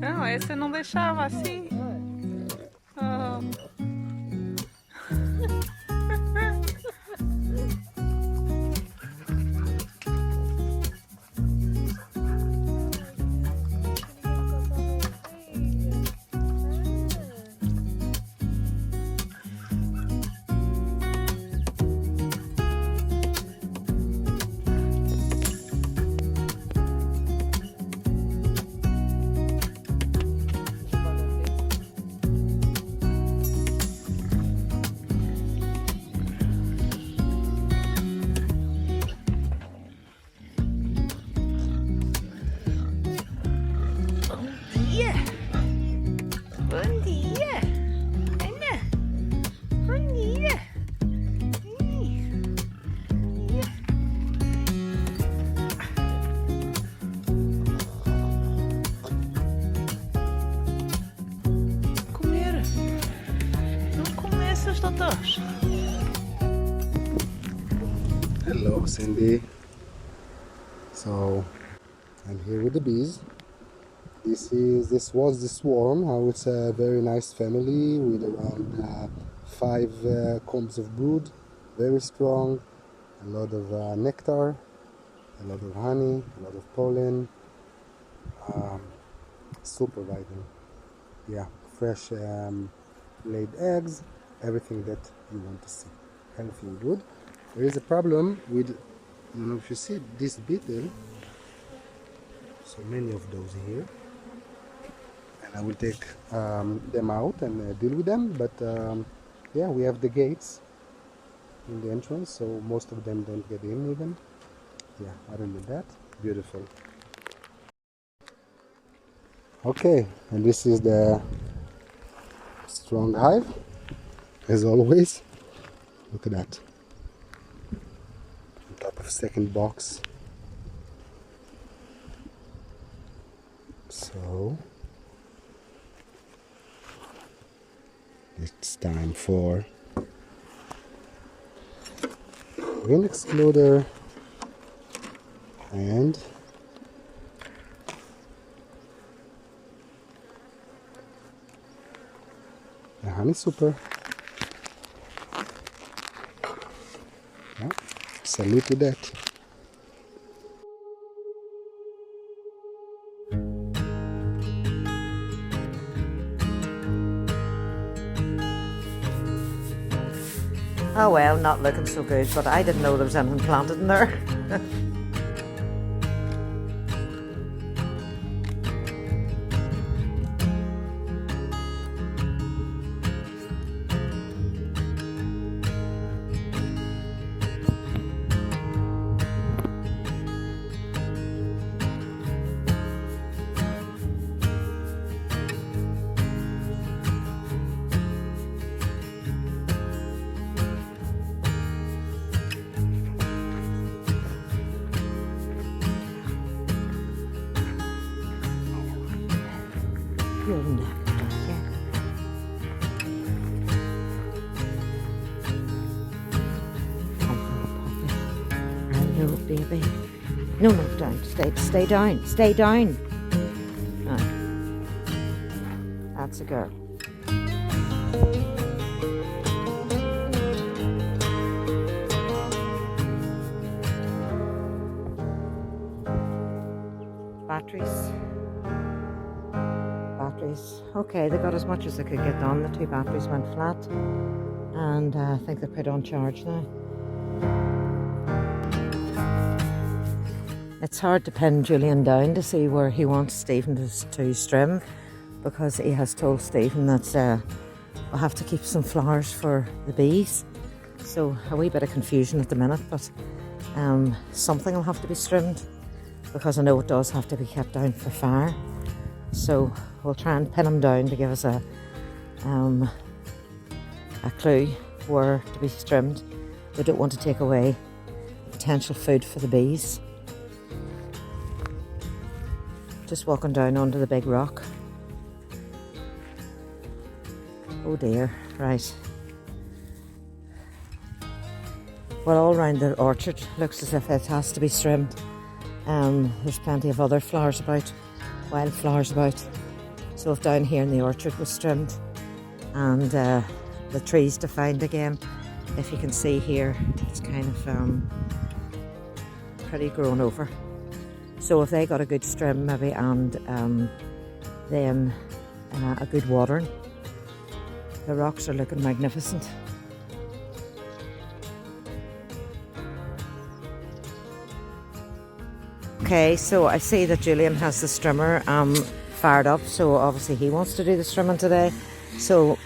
Não, esse não deixava assim. Oh. Bom dia! Ana! Bom dia! Comer! Não começas, totós! Hello, Cindy. So I'm here with the bees. This was the swarm. How it's a very nice family with around 5 combs of brood, very strong, a lot of nectar, a lot of honey, a lot of pollen, super vital. Yeah, fresh laid eggs, everything that you want to see, healthy and good. There is a problem with, I don't know if you see this beetle. So many of those here. I will take them out and deal with them, but yeah, we have the gates in the entrance, so most of them don't get in even. Yeah, other than that, beautiful. Okay, and this is the strong hive, as always. Look at that. On top of second box. So it's time for wind excluder and the honey super. Yeah, salute to that. Oh well, not looking so good, but I didn't know there was anything planted in there. You're never yet. Hello, baby. No, down. Stay down. Stay down. No. That's a girl. Batteries. Okay, they got as much as they could get done. The 2 batteries went flat, and I think they're put on charge now. It's hard to pin Julian down to see where he wants Stephen to strim, because he has told Stephen that we'll have to keep some flowers for the bees. So a wee bit of confusion at the minute, but something will have to be strimmed, because I know it does have to be kept down for fire. So we'll try and pin him down to give us a clue where to be trimmed. We don't want to take away potential food for the bees. Just walking down onto the big rock. Oh dear, right. Well, all round the orchard looks as if it has to be trimmed. There's plenty of other flowers about. Wildflowers about, So if down here in the orchard was trimmed and the trees defined again, if you can see here, it's kind of pretty grown over. So if they got a good trim maybe and then a good watering, the rocks are looking magnificent. Okay, so I see that Julian has the strimmer fired up, so obviously he wants to do the strimming today. So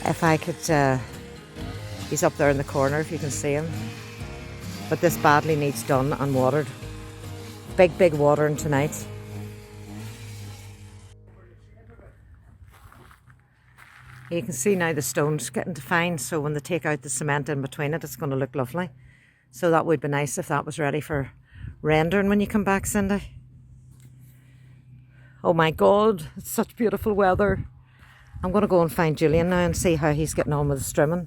if I could, he's up there in the corner if you can see him. But this badly needs done and watered. Big watering tonight. You can see now the stone's getting defined, so when they take out the cement in between it, it's going to look lovely. So that would be nice if that was ready for rendering when you come back, Cindy. Oh my God, it's such beautiful weather. I'm going to go and find Julian now and see how he's getting on with the strimming.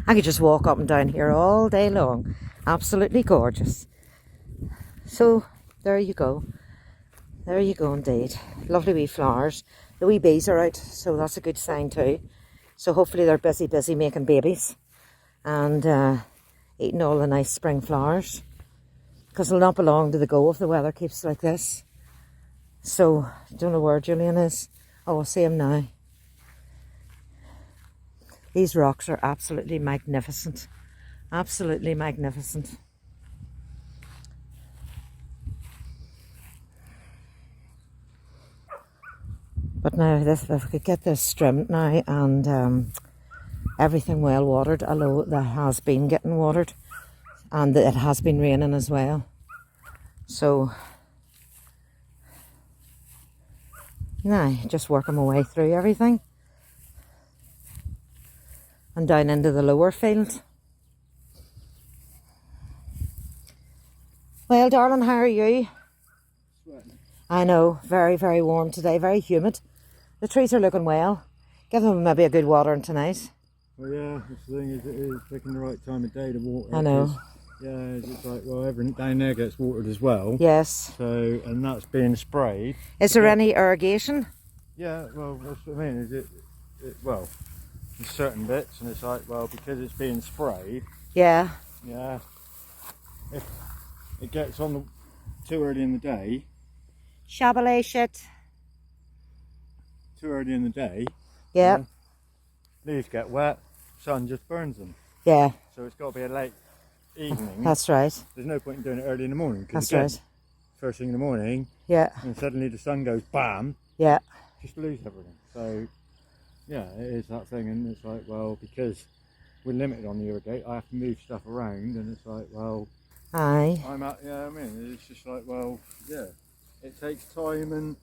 I could just walk up and down here all day long. Absolutely gorgeous. So there you go. There you go indeed. Lovely wee flowers. The wee bees are out, so that's a good sign too. So hopefully they're busy making babies and eating all the nice spring flowers. Because they'll not be long to the go if the weather keeps like this. So, I don't know where Julian is. Oh, I'll see him now. These rocks are absolutely magnificent. Absolutely magnificent. But now, if we could get this trimmed now and everything well watered, although that has been getting watered and it has been raining as well. So, now, just working my way through everything. And down into the lower field. Well, darling, how are you? Sweating. I know, very warm today, very humid. The trees are looking well. Give them maybe a good watering tonight. Well, yeah, the thing is, it is picking the right time of day to water. I know. Yeah, it's like, well, everything down there gets watered as well. Yes. So, and that's being sprayed. Is there any irrigation? Yeah, well, that's what I mean. Is well, there's certain bits, and it's like, well, because it's being sprayed. Yeah. Yeah. If it gets on too early in the day. Shabalay shit. Too early in the day. Yeah. Leaves get wet. Sun just burns them. Yeah. So it's got to be a late evening. That's right. There's no point in doing it early in the morning. That's again, right. First thing in the morning, Yeah. and suddenly the sun goes bam, Yeah. just lose everything. So, yeah, it is that thing, and it's like, well, because we're limited on the irrigate, I have to move stuff around, and it's like, well, Aye. I mean, it's just like, well, yeah, it takes time and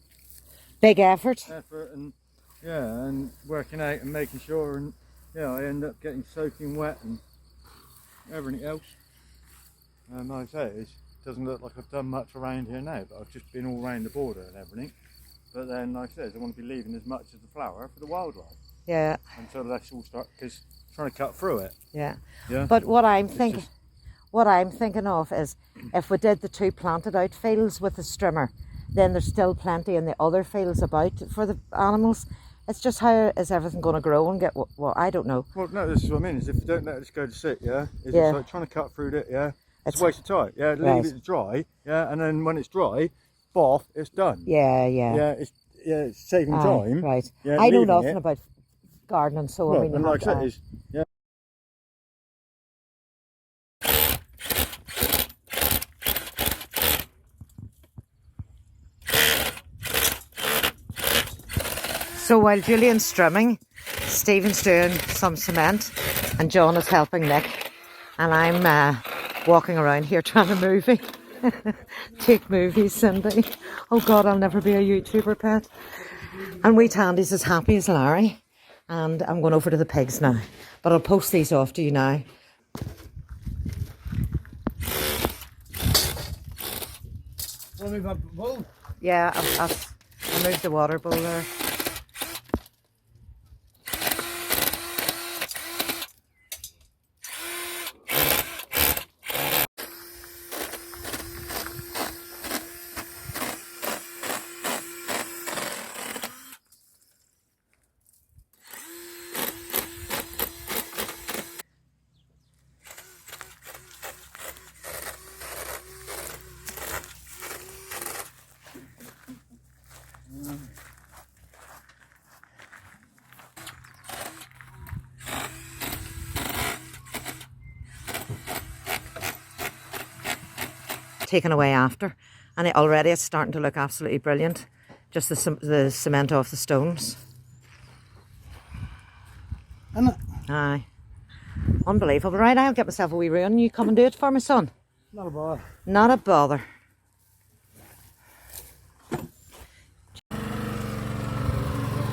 Big effort. and yeah, and working out and making sure, and yeah, I end up getting soaking wet and everything else. And like I say, it doesn't look like I've done much around here now, but I've just been all around the border and everything. But then, like I said, I want to be leaving as much of the flower for the wildlife Yeah. until that's all start, because trying to cut through it. Yeah. Yeah. But what I'm thinking of is if we did the two planted out fields with the strimmer, then there's still plenty in the other fields about for the animals. It's just how is everything going to grow and get what I don't know. Well, no, this is what I mean. Is if you don't let this go to sit, yeah, it's Yeah. like trying to cut through it, yeah. It's It's- a waste of time. Yeah, leave Right. it dry, yeah, and then when it's dry, boff, it's done. Yeah. Yeah, it's saving Aye, time. right. Yeah, I know leaving nothing it. about gardening, so Well, I mean, you and have like to, I said, it's, yeah. So while Julian's strimming, Stephen's doing some cement and John is helping Nick. And I'm walking around here trying to movie. Take movies, Cindy. Oh God, I'll never be a YouTuber, pet. And wee Tandy's as happy as Larry. And I'm going over to the pigs now. But I'll post these off to you now. Want me to move the bowl? Yeah, I moved the water bowl there. taken away after. And already it's starting to look absolutely brilliant. Just the cement off the stones. And Aye. Unbelievable. Right, I'll get myself a wee run. You come and do it for me, son. not a bother. Not a bother.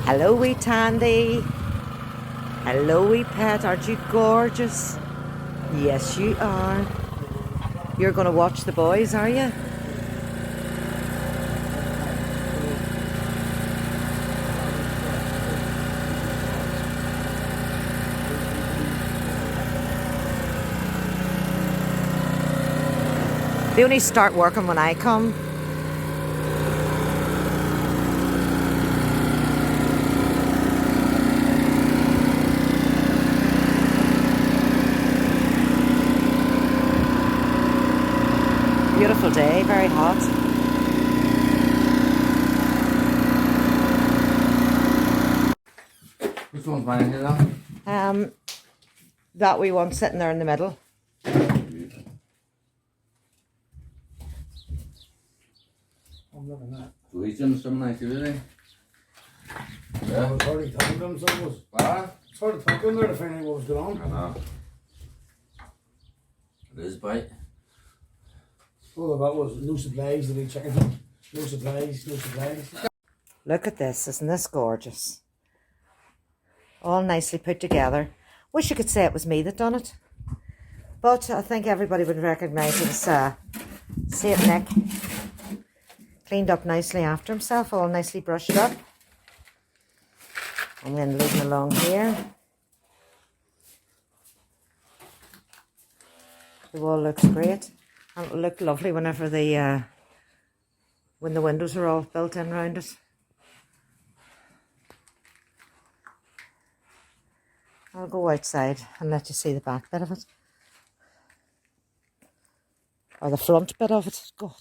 Hello, wee Tandy. Hello, wee pet. Aren't you gorgeous? Yes, you are. You're going to watch the boys, are you? They only start working when I come. Beautiful day, very hot. Which one's mine here? That wee one sitting there in the middle. I'm loving that. So he's doing some nice, really. Yeah. It's hard to talk to him, so it was. What? It's hard to talk to him there to find out what was going I on. know. It is bite. All of that was no supplies, the chicken thing. No supplies, no supplies. Look at this, isn't this gorgeous? All nicely put together. Wish you could say it was me that done it. But I think everybody would recognise it as St. Nick. Cleaned up nicely after himself, all nicely brushed up. And then leading along here. The wall looks great. And it'll look lovely whenever when the windows are all built in around it. I'll go outside and let you see the back bit of it. Or the front bit of it. God.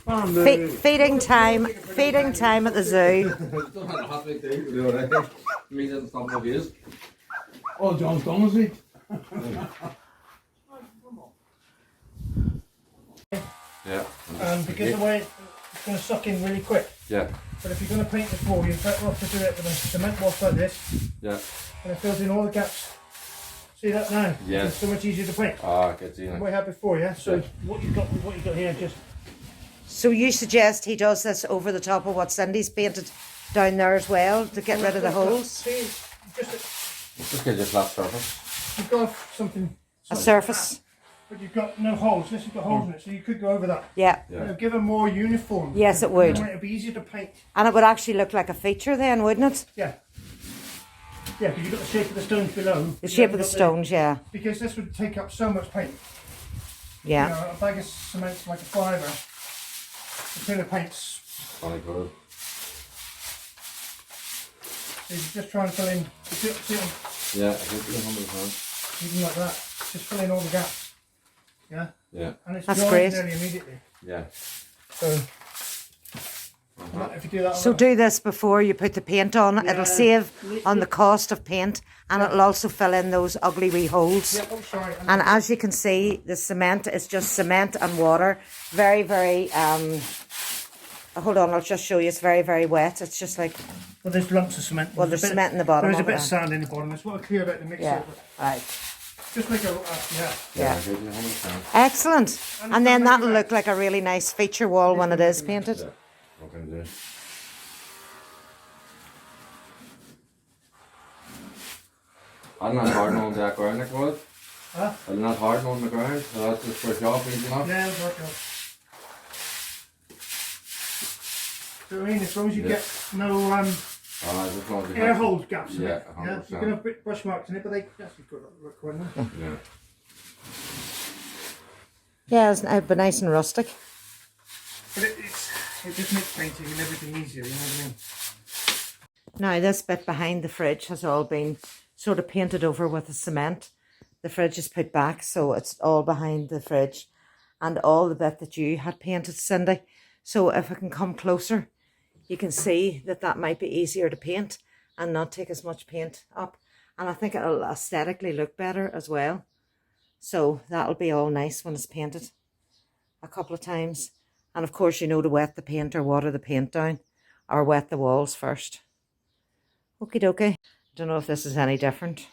Feeding time at the zoo. Don't have a hot week, do you? Right? Me didn't stop my views. Oh, John's done, is he? Yeah. Because the way it's going to suck in really quick. Yeah. But if you're going to paint this wall, you're better off to do it with a cement wash like this. Yeah. And it fills in all the gaps. See that now? Yeah. It's so much easier to paint. Ah, I can see Than now. we had before, yeah? So Yeah. what you've got here just... So you suggest he does this over the top of what Cindy's painted down there as well to get rid of the holes? See, Just get your flat surface. you've got something... A surface. But you've got no holes. This has got holes in it, so you could go over that. Yeah. Yeah. It'll give them more uniform. Yes, it would. It'll be easier to paint. And it would actually look like a feature then, wouldn't it? Yeah. Yeah, because you've got the shape of the stones below. The shape of the stones, yeah. Because this would take up so much paint. Yeah. You know, a bag of cement's like a fiver. The tin of paint's... Funny good. So you just try and fill in... See, Yeah, I think it's 100%. even like that. Just fill in all the gaps. Yeah? Yeah. And it's That's drying great. nearly immediately. Yeah. So... If you do that... So do this before you put the paint on. Yeah. It'll save on the cost of paint and it'll also fill in those ugly wee holes. Yeah, oh, sorry. And as you can see, the cement is just cement and water. Very, very, hold on, I'll just show you. It's very, very wet. It's just like, Well, there's lumps of cement. well, there's cement in the bottom. There's a of bit it. of sand in the bottom. That's what I cleared out the mixer. Yeah, right. Just make a... yeah. Yeah. I give you 100%. Excellent. And then that'll look like a really nice feature wall when it is painted. Yeah. What can I do? I'm not hard on the ground, like what? Huh? I'm not hard on the ground, so that's just for a job easy enough. Yeah, it'll work out. So I mean, as long as you Yeah. get no I just want to air holes gaps in Yeah, it. Yeah, 100%. you can have brush marks in it, but they actually work quite nice. Yeah. Yeah, it'd be nice and rustic. But it just makes painting and everything easier, you know what I mean? Now this bit behind the fridge has all been sort of painted over with the cement. The fridge is put back, so it's all behind the fridge. And all the bit that you had painted, Cindy. So if I can come closer, you can see that that might be easier to paint and not take as much paint up. And I think it'll aesthetically look better as well. So that'll be all nice when it's painted a couple of times. And of course, you know, to wet the paint or water the paint down or wet the walls first. Okie dokie. Don't know if this is any different,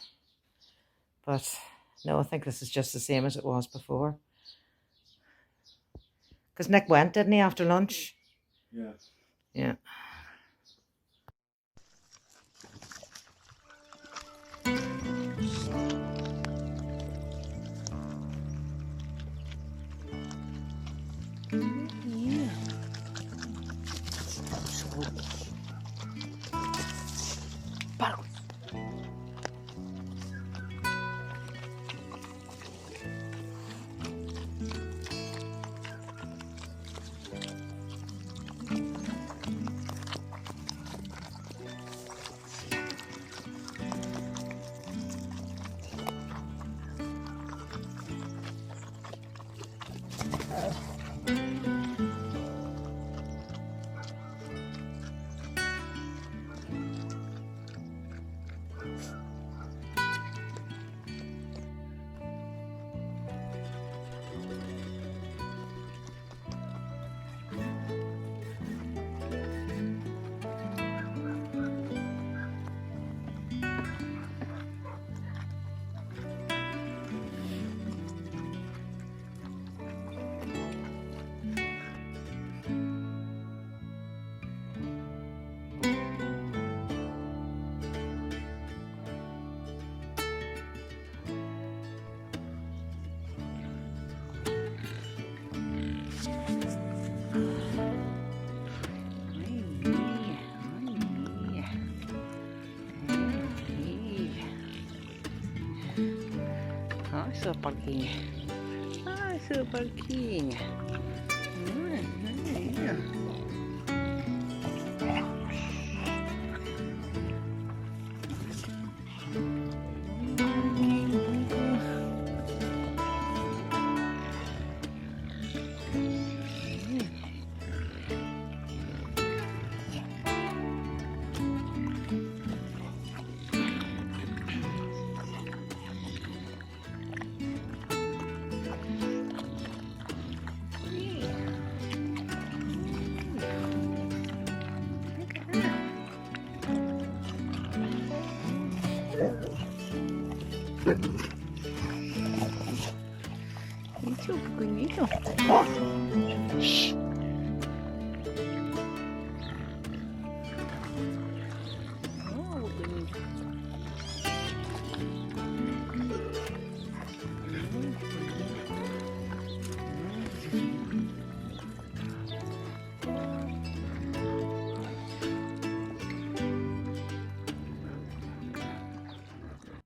but no, I think this is just the same as it was before. Because Nick went, didn't he, after lunch? Yeah. Yeah. Super King. Hi, Super King. Pequeñito. Shh.